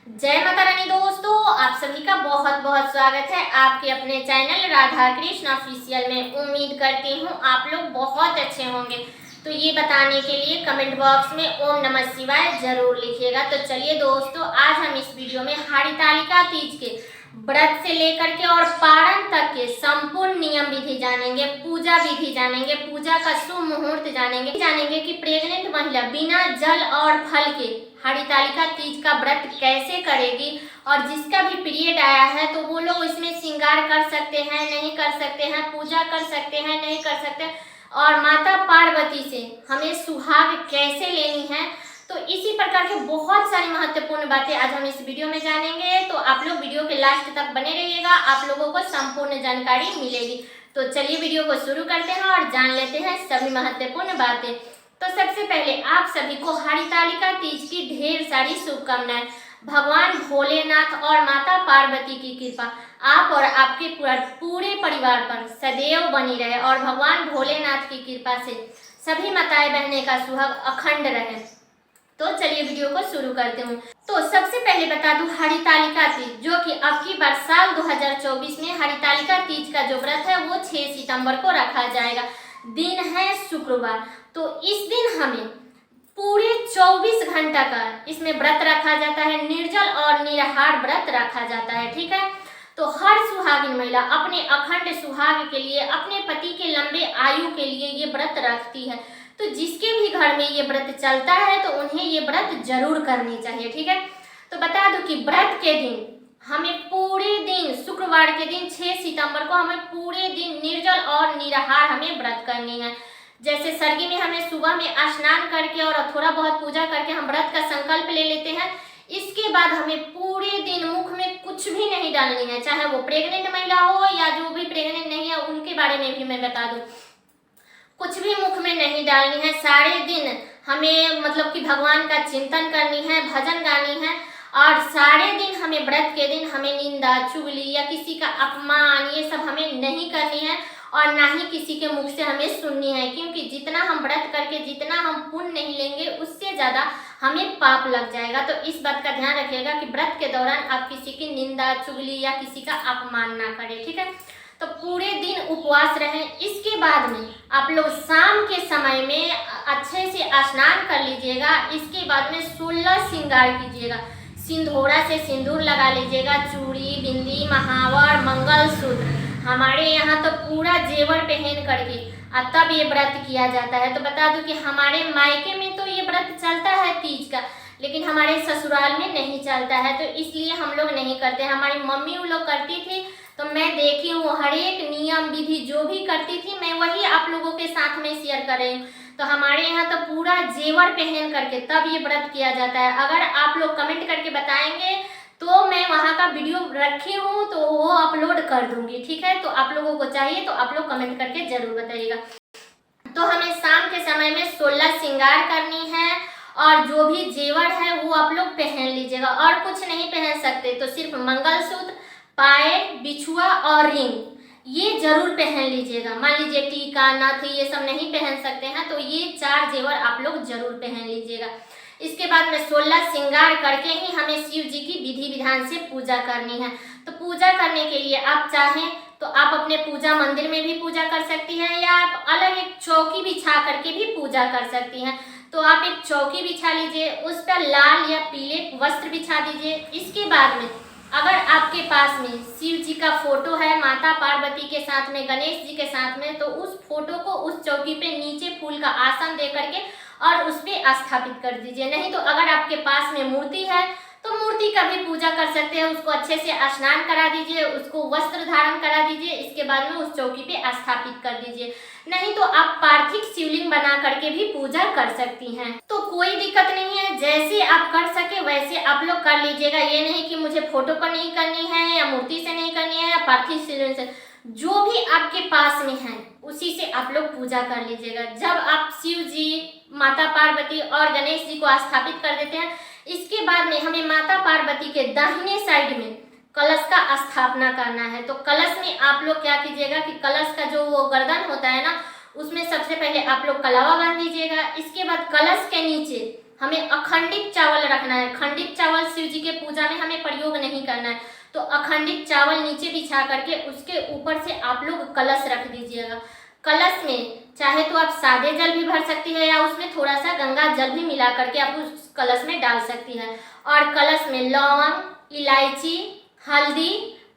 जय माता रानी दोस्तों, आप सभी का बहुत बहुत स्वागत है आपके अपने चैनल राधा कृष्ण ऑफिशियल में। उम्मीद करती हूँ आप लोग बहुत अच्छे होंगे। तो ये बताने के लिए कमेंट बॉक्स में ओम नमः शिवाय जरूर लिखिएगा। तो चलिए दोस्तों, आज हम इस वीडियो में हरितालिका तीज के व्रत से लेकर के और पारण तक के संपूर्ण नियम विधि जानेंगे, पूजा विधि जानेंगे, पूजा का शुभ मुहूर्त जानेंगे कि प्रेग्नेंट महिला बिना जल और फल के हरितालिका तीज का व्रत कैसे करेगी, और जिसका भी पीरियड आया है तो वो लोग इसमें श्रृंगार कर सकते हैं, नहीं कर सकते हैं, पूजा कर सकते हैं, नहीं कर सकते, और माता पार्वती से हमें सुहाग कैसे लेनी है। तो इसी प्रकार के बहुत सारी महत्वपूर्ण बातें आज हम इस वीडियो में जानेंगे। तो आप लोग वीडियो के लास्ट तक बने रहिएगा, आप लोगों को संपूर्ण जानकारी मिलेगी। तो चलिए वीडियो को शुरू करते हैं और जान लेते हैं सभी महत्वपूर्ण बातें। तो सबसे पहले आप सभी को हरितालिका तीज की ढेर सारी शुभकामनाएं। भगवान भोलेनाथ और माता पार्वती की कृपा आप और आपके पूरे परिवार पर सदैव बनी रहे, और भगवान भोलेनाथ की कृपा से सभी माताएं बहनें का सुहाग अखंड रहे। तो चलिए वीडियो को शुरू करते हूँ। तो सबसे पहले बता दूं, हरितालिका तीज जो कि अब की बार साल 2024 में हरितालिका तीज का जो व्रत है वो 6 सितंबर को रखा जाएगा। दिन है शुक्रवार। तो इस दिन हमें पूरे 24 घंटा का इसमें व्रत रखा जाता है, निर्जल और निराहार व्रत रखा जाता है। ठीक है, तो हर सुहागिन महिला अपने अखंड सुहाग के लिए, अपने पति के लंबे आयु के लिए ये व्रत रखती है। तो जिसके भी घर में ये व्रत चलता है तो उन्हें ये व्रत जरूर करनी चाहिए। ठीक है, तो बता दूं कि व्रत के दिन हमें पूरे दिन, शुक्रवार के दिन 6 सितंबर को हमें पूरे दिन निर्जल और निराहार हमें व्रत करनी है। जैसे सर्गी में हमें सुबह में स्नान करके और थोड़ा बहुत पूजा करके हम व्रत का संकल्प ले लेते हैं। इसके बाद हमें पूरे दिन मुख में कुछ भी नहीं डालनी है, चाहे वो प्रेग्नेंट महिला हो या जो भी प्रेग्नेंट नहीं है उनके बारे में भी मैं बता दूं, कुछ भी मुख में नहीं डालनी है। सारे दिन हमें मतलब कि भगवान का चिंतन करनी है, भजन गानी है, और सारे दिन हमें व्रत के दिन हमें निंदा चुगली या किसी का अपमान ये सब हमें नहीं करनी है, और ना ही किसी के मुख से हमें सुननी है। क्योंकि जितना हम व्रत करके जितना हम पुण्य नहीं लेंगे उससे ज़्यादा हमें पाप लग जाएगा। तो इस बात का ध्यान रखिएगा कि व्रत के दौरान आप किसी की निंदा चुगली या किसी का अपमान ना करें। ठीक है, तो पूरे दिन उपवास रहें। इसके बाद में आप लोग शाम के समय में अच्छे से स्नान कर लीजिएगा। इसके बाद में 16 श्रृंगार कीजिएगा, सिंदूरा से सिंदूर लगा लीजिएगा, चूड़ी, बिंदी, महावर, मंगलसूत्र, हमारे यहाँ तो पूरा जेवर पहन करके तब ये व्रत किया जाता है। तो बता दूं कि हमारे मायके में तो ये व्रत चलता है तीज का, लेकिन हमारे ससुराल में नहीं चलता है, तो इसलिए हम लोग नहीं करते। हमारी मम्मी वो लोग करती थी, तो मैं देखी हूँ हर एक नियम विधि जो भी करती थी मैं वही आप लोगों के साथ में शेयर कर रही हूँ। तो हमारे यहाँ तो पूरा जेवर पहन करके तब ये व्रत किया जाता है। अगर आप लोग कमेंट करके बताएंगे तो मैं वहाँ का वीडियो रखी हूँ तो वो अपलोड कर दूंगी। ठीक है, तो आप लोगों को चाहिए तो आप लोग कमेंट करके जरूर बताइएगा। तो हमें शाम के समय में 16 श्रृंगार करनी है, और जो भी जेवर है वो आप लोग पहन लीजिएगा, और कुछ नहीं पहन सकते तो सिर्फ मंगलसूत्र, पायल, बिछुआ और रिंग ये जरूर पहन लीजिएगा। मान लीजिए टीका, नथ ये सब नहीं पहन सकते हैं तो ये 4 जेवर आप लोग जरूर पहन लीजिएगा। इसके बाद में 16 श्रृंगार करके ही हमें शिव जी की विधि विधान से पूजा करनी है। तो पूजा करने के लिए आप चाहें तो आप अपने पूजा मंदिर में भी पूजा कर सकती हैं, या आप अलग एक चौकी बिछा करके भी पूजा कर सकती हैं। तो आप एक चौकी बिछा लीजिए, उस पर लाल या पीले वस्त्र बिछा दीजिए। इसके बाद में अगर आपके पास में शिव जी का फोटो है, माता पार्वती के साथ में, गणेश जी के साथ में, तो उस फोटो को उस चौकी पे नीचे फूल का आसन दे करके और उस पे स्थापित कर दीजिए। नहीं तो अगर आपके पास में मूर्ति है तो मूर्ति का भी पूजा कर सकते हैं, उसको अच्छे से स्नान करा दीजिए, उसको वस्त्र धारण करा दीजिए, इसके बाद में उस चौकी पे स्थापित कर दीजिए। नहीं तो आप पार्थिव शिवलिंग बना करके भी पूजा कर सकती हैं। तो कोई दिक्कत नहीं है, जैसे आप कर सके वैसे आप लोग कर लीजिएगा। ये नहीं कि मुझे फोटो पर नहीं करनी है या मूर्ति से नहीं करनी है या पार्थिव शिवलिंग से, जो भी आपके पास में है उसी से आप लोग पूजा कर लीजिएगा। जब आप शिव जी, माता पार्वती और गणेश जी को स्थापित कर देते हैं, इसके बाद में हमें माता पार्वती के दाहिने साइड में कलश का स्थापना करना है। तो कलश में आप लोग क्या कीजिएगा कि कलश का जो वो गर्दन होता है ना, उसमें सबसे पहले आप लोग कलावा बांध दीजिएगा। इसके बाद कलश के नीचे हमें अखंडित चावल रखना है। खंडित चावल शिव जी के पूजा में हमें प्रयोग नहीं करना है। तो अखंडित चावल नीचे बिछा करके उसके ऊपर से आप लोग कलश रख दीजिएगा। कलश में चाहे तो आप सादे जल भी भर सकती है या उसमें थोड़ा सा गंगा जल भी मिला करके आप उस कलश में डाल सकती है। और कलश में लौंग, इलायची, हल्दी,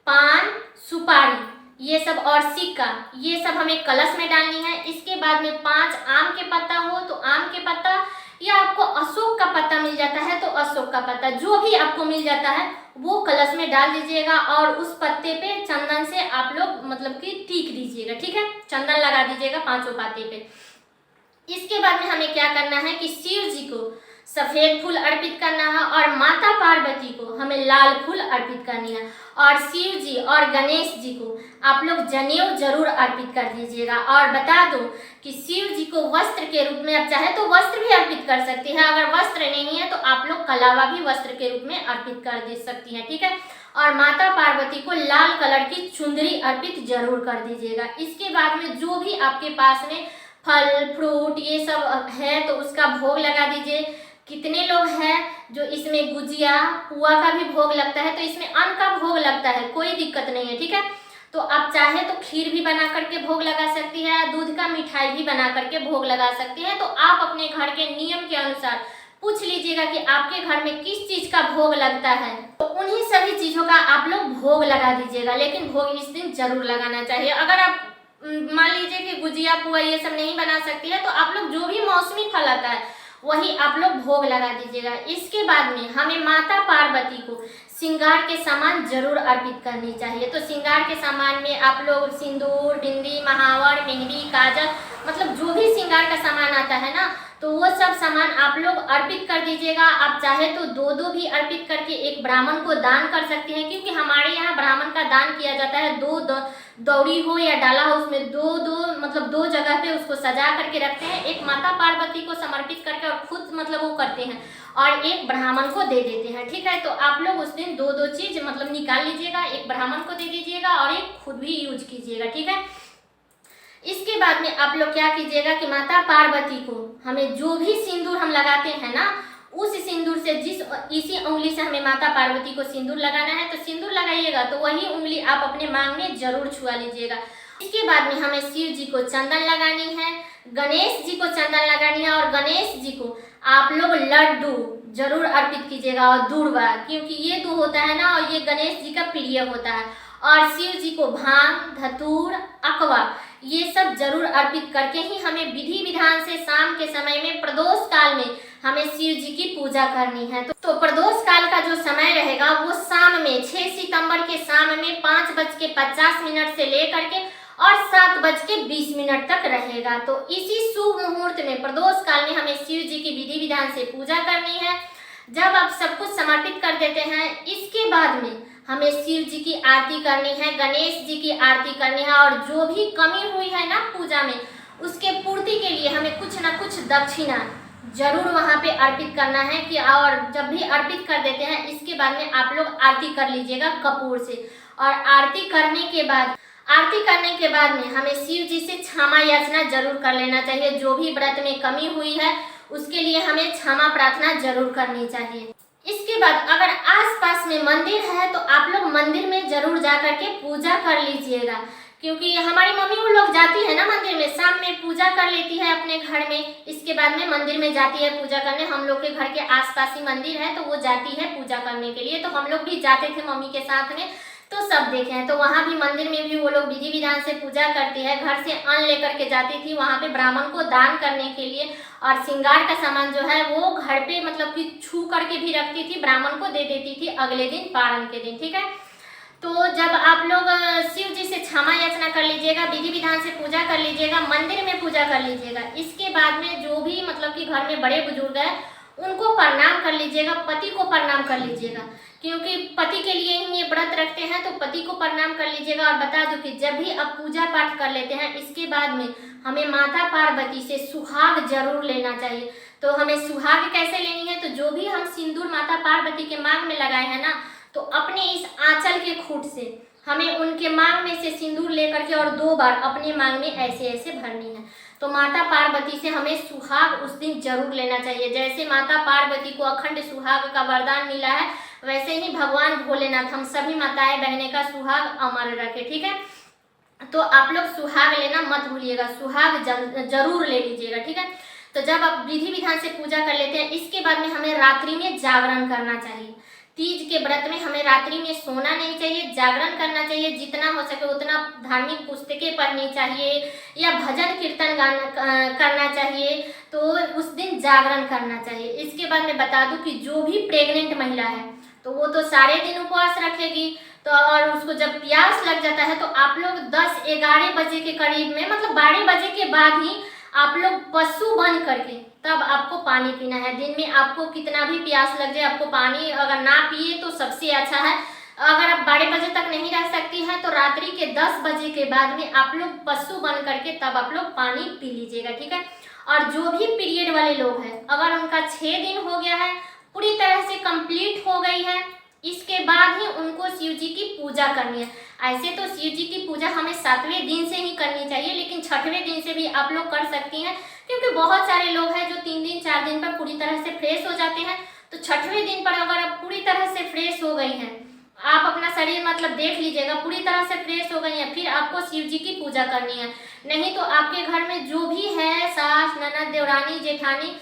पान, सुपारी ये सब और सिक्का ये सब हमें कलश में डालनी है। इसके बाद में 5 आम के पत्ता हो तो आम के पत्ता, या आपको अशोक का पत्ता मिल जाता है तो अशोक का पत्ता, जो भी आपको मिल जाता है वो कलश में डाल दीजिएगा। और उस पत्ते पे चंदन से आप लोग मतलब कि टीक दीजिएगा, ठीक है, चंदन लगा दीजिएगा 5 पत्ते पे। इसके बाद में हमें क्या करना है कि शिव जी को सफेद फूल अर्पित करना है और माता पार्वती को हमें लाल फूल अर्पित करनी है। और शिव जी और गणेश जी को आप लोग जनेऊ जरूर अर्पित कर दीजिएगा। और बता दो कि शिव जी को वस्त्र के रूप में आप चाहे तो वस्त्र भी अर्पित कर सकती है। अगर वस्त्र नहीं है तो आप लोग कलावा भी वस्त्र के रूप में अर्पित कर दे सकती हैं, ठीक है। और माता पार्वती को लाल कलर की चुंदरी अर्पित जरूर कर दीजिएगा। इसके बाद में जो भी आपके पास में फल फ्रूट ये सब है तो उसका भोग लगा दीजिए। कितने लोग हैं जो इसमें गुजिया पुआ का भी भोग लगता है तो इसमें अन्न का भोग लगता है, कोई दिक्कत नहीं है, ठीक है। तो आप चाहे तो खीर भी बना करके भोग लगा सकती है, दूध का मिठाई भी बना करके भोग लगा सकती है। तो आप अपने घर के नियम के अनुसार पूछ लीजिएगा कि आपके घर में किस चीज का भोग लगता है, तो उन्हीं सभी चीजों का आप लोग भोग लगा दीजिएगा। लेकिन भोग इस दिन जरूर लगाना चाहिए। अगर आप मान लीजिए कि गुजिया पुआ ये सब नहीं बना सकती है तो आप लोग जो भी मौसमी फल आता है वही आप लोग भोग लगा दीजिएगा। इसके बाद में हमें माता पार्वती को श्रृंगार के सामान जरूर अर्पित करनी चाहिए। तो श्रृंगार के सामान में आप लोग सिंदूर, बिंदी, महावर, मेहंदी, काजल मतलब जो भी श्रृंगार का सामान आता है ना तो वो सब सामान आप लोग अर्पित कर दीजिएगा। आप चाहे तो 2-2 भी अर्पित करके एक ब्राह्मण को दान कर सकते हैं, क्योंकि हमारे यहाँ ब्राह्मण का दान किया जाता है। 2 दौड़ी हो या डाला हो उसमें 2-2 मतलब 2 जगह पे उसको सजा करके रखते हैं। एक माता पार्वती को समर्पित करके और खुद मतलब वो करते हैं और एक ब्राह्मण को दे देते हैं, ठीक है। तो आप लोग उस दिन 2-2 चीज मतलब निकाल लीजिएगा, एक ब्राह्मण को दे दीजिएगा और एक खुद भी यूज कीजिएगा, ठीक है। इसके बाद में आप लोग क्या कीजिएगा कि माता पार्वती को हमें जो भी सिंदूर हम लगाते हैं ना उस सिंदूर से इसी उंगली से हमें माता पार्वती को सिंदूर लगाना है। तो सिंदूर लगाइएगा तो वही उंगली आप अपने मांग में जरूर छुआ लीजिएगा। इसके बाद में हमें शिव जी को चंदन लगानी है, गणेश जी को चंदन लगानी है और गणेश जी को आप लोग लड्डू जरूर अर्पित कीजिएगा और दूर्वा, क्योंकि ये 2 होता है ना और ये गणेश जी का प्रिय होता है। और शिव जी को भांग, धतूर, अकवा ये सब जरूर अर्पित करके ही हमें विधि विधान से शाम के समय में प्रदोष काल में हमें शिव जी की पूजा करनी है। तो प्रदोष काल का जो समय रहेगा वो शाम में 6 सितंबर के शाम में 5:50 से लेकर के और 7:20 तक रहेगा। तो इसी शुभ मुहूर्त में प्रदोष काल में हमें शिव जी की विधि विधान से पूजा करनी है। जब आप सब कुछ समर्पित कर देते हैं इसके बाद में हमें शिव जी की आरती करनी है, गणेश जी की आरती करनी है और जो भी कमी हुई है ना पूजा में उसके पूर्ति के लिए हमें कुछ ना कुछ दक्षिणा जरूर वहाँ पे अर्पित करना है कि और जब भी अर्पित कर देते हैं इसके बाद में आप लोग आरती कर लीजिएगा कपूर से। और आरती करने के बाद में हमें शिव जी से क्षमा याचना जरूर कर लेना चाहिए। जो भी व्रत में कमी हुई है उसके लिए हमें क्षमा प्रार्थना जरूर करनी चाहिए। इसके बाद अगर आसपास में मंदिर है तो आप लोग मंदिर में जरूर जा करके पूजा कर लीजिएगा, क्योंकि हमारी मम्मी वो लोग जाती है ना मंदिर में, शाम में पूजा कर लेती है अपने घर में, इसके बाद में मंदिर में जाती है पूजा करने। हम लोग के घर के आसपास ही मंदिर है तो वो जाती है पूजा करने के लिए। तो हम लोग भी जाते थे मम्मी के साथ में तो सब देखे हैं। तो वहाँ भी मंदिर में भी वो लोग विधि विधान से पूजा करती है, घर से अन्न लेकर के जाती थी वहाँ पे ब्राह्मण को दान करने के लिए। और श्रृंगार का सामान जो है वो घर पे मतलब कि छू करके भी रखती थी, ब्राह्मण को दे देती थी अगले दिन पारण के दिन, ठीक है। तो जब आप लोग शिव जी से क्षमा याचना कर लीजिएगा, विधि विधान से पूजा कर लीजिएगा, मंदिर में पूजा कर लीजिएगा। इसके बाद में जो भी मतलब कि घर में बड़े बुजुर्ग हैं उनको प्रणाम कर लीजिएगा, पति को प्रणाम कर लीजिएगा, क्योंकि पति के लिए ही ये व्रत रखते हैं। तो पति को प्रणाम कर लीजिएगा। और बता दूं कि जब भी आप पूजा पाठ कर लेते हैं इसके बाद में हमें माता पार्वती से सुहाग जरूर लेना चाहिए। तो हमें सुहाग कैसे लेनी है, तो जो भी हम सिंदूर माता पार्वती के मांग में लगाए हैं ना तो अपने इस आंचल के खूंट से हमें उनके मांग में से सिंदूर लेकर के और 2 बार अपने मांग में ऐसे ऐसे भरनी है। तो माता पार्वती से हमें सुहाग उस दिन जरूर लेना चाहिए। जैसे माता पार्वती को अखंड सुहाग का वरदान मिला है, वैसे ही भगवान भोलेनाथ हम सभी माताएं बहने का सुहाग अमर रखे। ठीक है, तो आप लोग सुहाग लेना मत भूलिएगा, सुहाग जरूर ले लीजिएगा। ठीक है, तो जब आप विधि विधान से पूजा कर लेते हैं, इसके बाद में हमें रात्रि में जागरण करना चाहिए। तीज के व्रत में हमें रात्रि में सोना नहीं चाहिए, जागरण करना चाहिए। जितना हो सके उतना धार्मिक पुस्तकें पढ़नी चाहिए या भजन कीर्तन करना चाहिए। तो उस दिन जागरण करना चाहिए। इसके बाद मैं बता दूं कि जो भी प्रेग्नेंट महिला है तो वो तो सारे दिन उपवास रखेगी। तो और उसको जब प्यास लग जाता है तो आप लोग 10-11 बजे के करीब में, मतलब 12 बजे के बाद ही आप लोग पशु बन करके तब आपको पानी पीना है। दिन में आपको कितना भी प्यास लग जाए, आपको पानी अगर ना पिए तो सबसे अच्छा है। अगर आप 12 बजे तक नहीं रह सकती हैं तो रात्रि के 10 बजे के बाद में आप लोग पशु बन करके तब आप लोग पानी पी लीजिएगा। ठीक है, और जो भी पीरियड वाले लोग हैं, अगर उनका 6 दिन हो गया है, पूरी तरह से कंप्लीट हो गई है, इसके बाद ही उनको शिव जी की पूजा करनी है। ऐसे तो शिव जी की पूजा हमें 7वें दिन से ही करनी चाहिए, लेकिन 6वें दिन से भी आप लोग कर सकती हैं, क्योंकि बहुत सारे लोग हैं जो 3 दिन 4 दिन पर पूरी तरह से फ्रेश हो जाते हैं। तो 6वें दिन पर अगर आप पूरी तरह से फ्रेश हो गई हैं, आप अपना शरीर मतलब देख लीजिएगा पूरी तरह से फ्रेश हो गई हैं, फिर आपको शिव जी की पूजा करनी है। नहीं तो आपके घर में जो भी है, सास ननद देवरानी जेठानी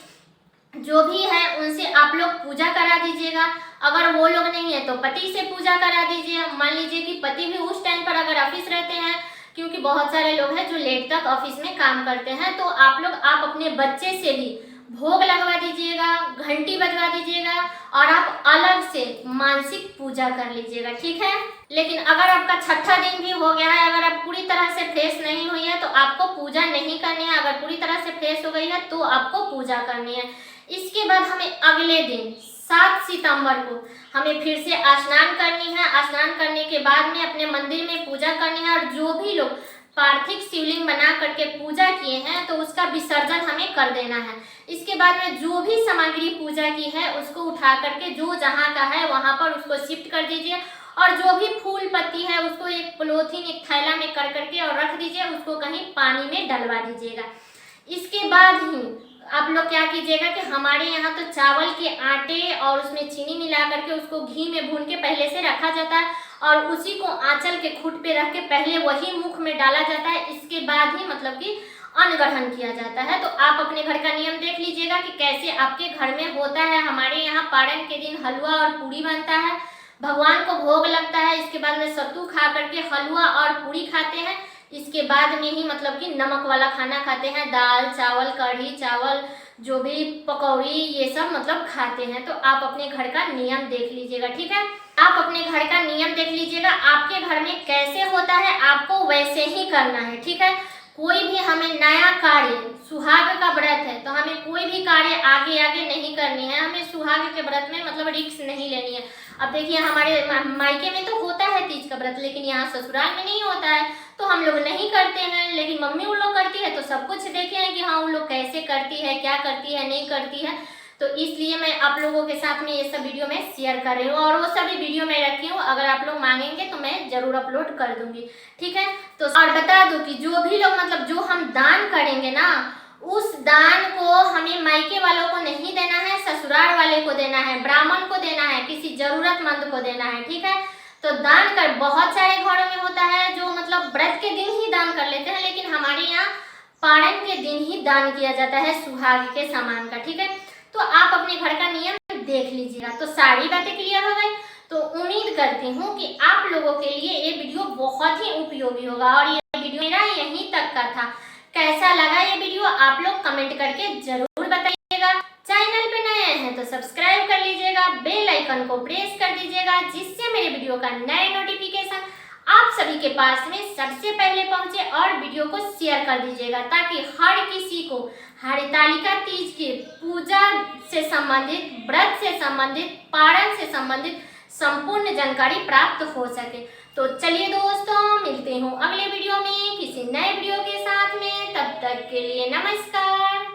जो भी है, उनसे आप लोग पूजा करा दीजिएगा। अगर वो लोग नहीं है तो पति से पूजा करा दीजिए। मान लीजिए कि पति भी उस टाइम पर अगर ऑफिस रहते हैं, क्योंकि बहुत सारे लोग हैं जो लेट तक ऑफिस में काम करते हैं, तो आप अपने बच्चे से भी भोग लगवा दीजिएगा, घंटी बजवा दीजिएगा और आप अलग से मानसिक पूजा कर लीजिएगा। ठीक है, लेकिन अगर आपका 6ठा दिन भी हो गया है, अगर आप पूरी तरह से फ्रेश नहीं हुई है तो आपको पूजा नहीं करनी है। अगर पूरी तरह से फ्रेश हो गई है तो आपको पूजा करनी है। इसके बाद हमें अगले दिन 7 सितंबर को हमें फिर से स्नान करनी है। स्नान करने के बाद में अपने मंदिर में पूजा करनी है, और जो भी लोग पार्थिव शिवलिंग बना करके पूजा किए हैं तो उसका विसर्जन हमें कर देना है। इसके बाद में जो भी सामग्री पूजा की है उसको उठा करके जो जहाँ का है वहाँ पर उसको शिफ्ट कर दीजिए, और जो भी फूल पत्ती है उसको एक पॉलीथीन एक थैला में कर करके और रख दीजिए, उसको कहीं पानी में डलवा दीजिएगा। इसके बाद ही आप लोग क्या कीजिएगा कि हमारे यहाँ तो चावल के आटे और उसमें चीनी मिला करके उसको घी में भून के पहले से रखा जाता है, और उसी को आंचल के खूंट पे रख के पहले वही मुख में डाला जाता है। इसके बाद ही मतलब कि अन्न ग्रहण किया जाता है। तो आप अपने घर का नियम देख लीजिएगा कि कैसे आपके घर में होता है। हमारे यहाँ पारण के दिन हलवा और पूरी बनता है, भगवान को भोग लगता है। इसके बाद में सत्तू खा करके हलवा और पूरी खाते हैं। इसके बाद में ही मतलब कि नमक वाला खाना खाते हैं, दाल चावल कढ़ी चावल जो भी पकौड़ी ये सब मतलब खाते हैं। तो आप अपने घर का नियम देख लीजिएगा। ठीक है, आप अपने घर का नियम देख लीजिएगा, आपके घर में कैसे होता है आपको वैसे ही करना है। ठीक है, कोई भी हमें नया कार्य, सुहाग का व्रत है तो हमें कोई भी कार्य आगे आगे नहीं करनी है। हमें सुहाग के व्रत में मतलब रिस्क नहीं लेनी है। अब देखिए हमारे मायके में तो होता है तीज का व्रत, लेकिन यहाँ ससुराल में नहीं होता है तो हम लोग नहीं करते हैं, लेकिन मम्मी उन लोग करती है तो सब कुछ देखे हैं कि हाँ उन लोग कैसे करती है, क्या करती है, नहीं करती है। तो इसलिए मैं आप लोगों के साथ में ये सब वीडियो में शेयर कर रही हूँ, और वो सभी वीडियो मैं रखी हूँ, अगर आप लोग मांगेंगे तो मैं जरूर अपलोड कर दूंगी। ठीक है, तो और बता दूं कि जो भी लोग मतलब जो हम दान करेंगे ना, उस दान को हमें मायके वालों को नहीं देना है, ससुराल वाले को देना है, ब्राह्मण को देना है, किसी जरूरतमंद को देना है। ठीक है, तो दान कर बहुत सारे घरों में होता है जो मतलब व्रत के दिन ही दान कर लेते हैं, लेकिन हमारे यहाँ पारण के दिन ही दान किया जाता है सुहाग के सामान का। ठीक है, तो आप अपने घर का नियम देख लीजिएगा। तो सारी बातें क्लियर हो गई। तो उम्मीद करती हूँ कि आप लोगों के लिए ये वीडियो बहुत ही उपयोगी होगा, और ये वीडियो मेरा यहीं तक का था। कैसा लगा ये वीडियो आप लोग कमेंट करके जरूर बताइएगा। चैनल पे नए हैं तो सब्सक्राइब कर लीजिएगा, बेल आइकन को प्रेस कर दीजिएगा, जिससे मेरे वीडियो का नए नोटिफिकेशन आप सभी के पास में सबसे पहले पहुंचे, और वीडियो को शेयर कर दीजिएगा ताकि हर किसी को हरितालिका तीज के पूजा से संबंधित, व्रत से संबंधित, पारण से संबंधित संपूर्ण जानकारी प्राप्त हो सके। तो चलिए दोस्तों, मिलते हूँ अगले वीडियो में किसी नए वीडियो के साथ में। तब तक के लिए नमस्कार।